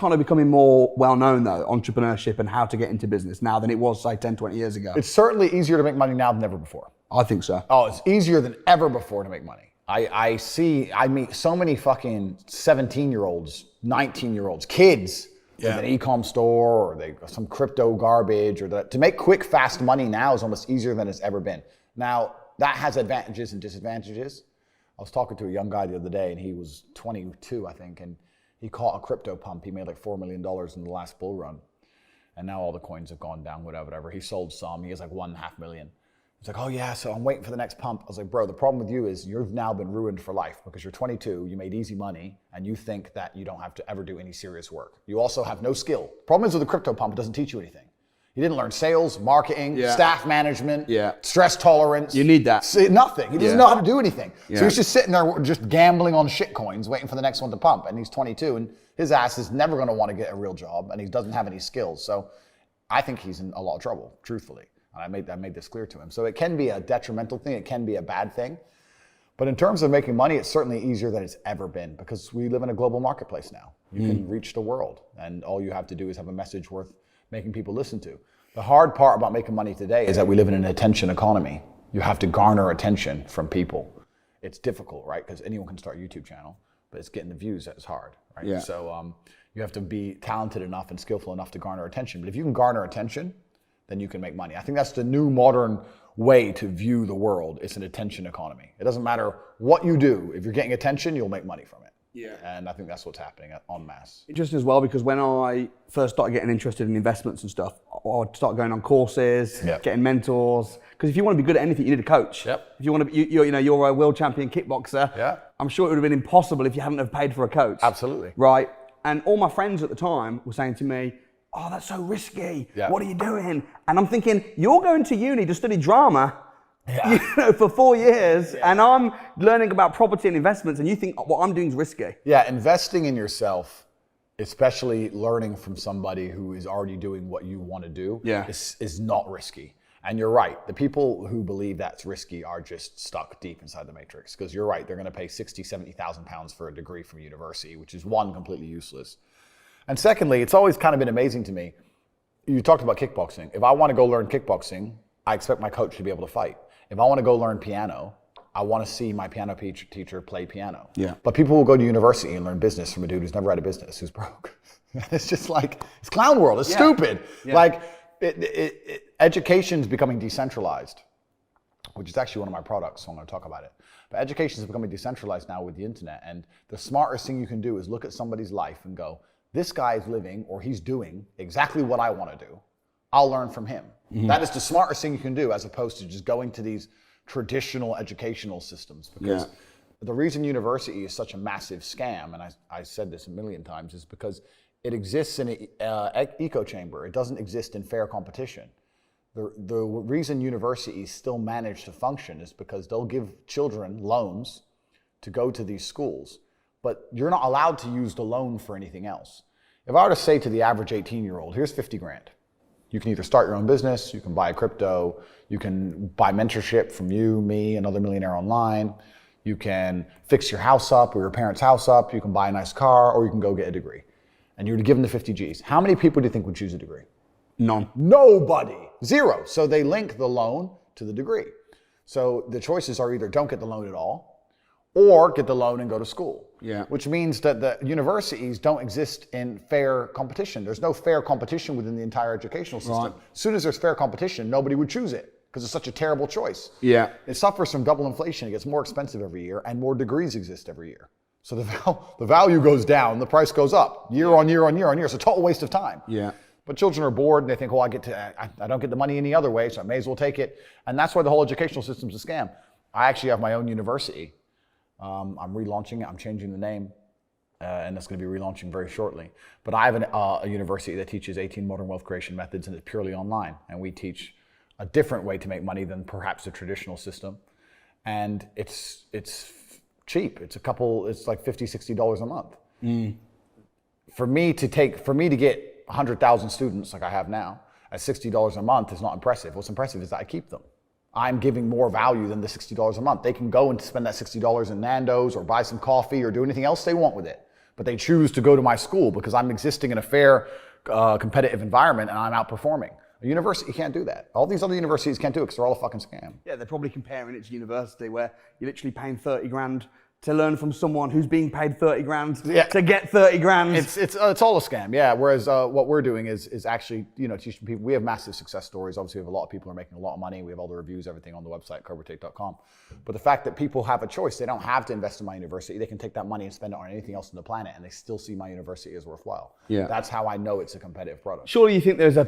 kind of becoming more well-known though, entrepreneurship and how to get into business now than it was, say, 10, 20 years ago? It's certainly easier to make money now than ever before. I think so. Oh, it's easier than ever before to make money. I meet so many fucking 17-year-olds, 19-year-olds, kids with an e-com store or some crypto garbage to make quick, fast money now is almost easier than it's ever been. Now, that has advantages and disadvantages. I was talking to a young guy the other day and he was 22, I think, and he caught a crypto pump. He made like $4 million in the last bull run. And now all the coins have gone down, whatever. He sold some, he has like 1.5 million. He's like, oh yeah, so I'm waiting for the next pump. I was like, bro, the problem with you is you've now been ruined for life because you're 22, you made easy money, and you think that you don't have to ever do any serious work. You also have no skill. Problem is with the crypto pump, it doesn't teach you anything. You didn't learn sales, marketing, staff management, stress tolerance. You need that. Nothing. He doesn't know how to do anything. So he's just sitting there just gambling on shit coins, waiting for the next one to pump. And he's 22, and his ass is never going to want to get a real job, and he doesn't have any skills. So I think he's in a lot of trouble, truthfully. And I made this clear to him. So it can be a detrimental thing. It can be a bad thing. But in terms of making money, it's certainly easier than it's ever been because we live in a global marketplace now. You can reach the world, and all you have to do is have a message worth making people listen to. The hard part about making money today is that we live in an attention economy. You have to garner attention from people. It's difficult, right? Because anyone can start a YouTube channel, but it's getting the views that is hard, right? Yeah. So you have to be talented enough and skillful enough to garner attention. But if you can garner attention, then you can make money. I think that's the new modern way to view the world. It's an attention economy. It doesn't matter what you do. If you're getting attention, you'll make money from it. Yeah. And I think that's what's happening en masse. Interesting as well, because when I first started getting interested in investments and stuff, I'd start going on courses, getting mentors. Because if you want to be good at anything, you need a coach. If you want to be, you're a world champion kickboxer. I'm sure it would have been impossible if you hadn't have paid for a coach. Absolutely. Right. And all my friends at the time were saying to me, oh, that's so risky. What are you doing? And I'm thinking, you're going to uni to study drama for 4 years, and I'm learning about property and investments, and you think what I'm doing is risky. Yeah, investing in yourself, especially learning from somebody who is already doing what you want to do, is not risky. And you're right. The people who believe that's risky are just stuck deep inside the matrix, because you're right. They're going to pay 60, 70,000 pounds for a degree from university, which is one, completely useless. And secondly, it's always kind of been amazing to me. You talked about kickboxing. If I want to go learn kickboxing, I expect my coach to be able to fight. If I want to go learn piano, I want to see my piano teacher play piano. But people will go to university and learn business from a dude who's never had a business, who's broke. It's just like, it's clown world. It's stupid. Like, education's becoming decentralized, which is actually one of my products, so I'm going to talk about it. But education is becoming decentralized now with the internet. And the smartest thing you can do is look at somebody's life and go, this guy is living, or he's doing exactly what I want to do. I'll learn from him. That is the smartest thing you can do, as opposed to just going to these traditional educational systems. Because the reason university is such a massive scam, and I said this a million times, is because it exists in an echo chamber. It doesn't exist in fair competition. The reason universities still manage to function is because they'll give children loans to go to these schools. But you're not allowed to use the loan for anything else. If I were to say to the average 18-year-old, here's 50 grand. You can either start your own business, you can buy crypto, you can buy mentorship from you, me, another millionaire online, you can fix your house up or your parents' house up, you can buy a nice car, or you can go get a degree. And you were to give them the 50 G's. How many people do you think would choose a degree? None. Nobody. Zero. So they link the loan to the degree. So the choices are either don't get the loan at all, or get the loan and go to school. Which means that the universities don't exist in fair competition. There's no fair competition within the entire educational system. As soon as there's fair competition, nobody would choose it because it's such a terrible choice. It suffers from double inflation. It gets more expensive every year, and more degrees exist every year. So the value goes down, the price goes up year on year on year on year. It's a total waste of time. But children are bored and they think, well, I don't get the money any other way, so I may as well take it. And that's why the whole educational system's a scam. I actually have my own university. I'm relaunching it. I'm changing the name, and that's going to be relaunching very shortly. But I have a university that teaches 18 modern wealth creation methods, and it's purely online. And we teach a different way to make money than perhaps the traditional system. And it's cheap. It's like $50, $60 a month. For me to get 100,000 students like I have now at $60 a month is not impressive. What's impressive is that I keep them. I'm giving more value than the $60 a month. They can go and spend that $60 in Nando's or buy some coffee or do anything else they want with it. but they choose to go to my school because I'm existing in a fair, competitive environment and I'm outperforming. A university can't do that. All these other universities can't do it because they're all a fucking scam. Yeah, they're probably comparing it to university where you're literally paying 30 grand to learn from someone who's being paid 30 grand to get 30 grand. It's all a scam, yeah. Whereas what we're doing is actually, teaching people. We have massive success stories. Obviously, we have a lot of people who are making a lot of money. We have all the reviews, everything on the website, CobraTake.com. But the fact that people have a choice, they don't have to invest in my university. They can take that money and spend it on anything else on the planet, and they still see my university as worthwhile. Yeah. That's how I know it's a competitive product. Surely you think there's a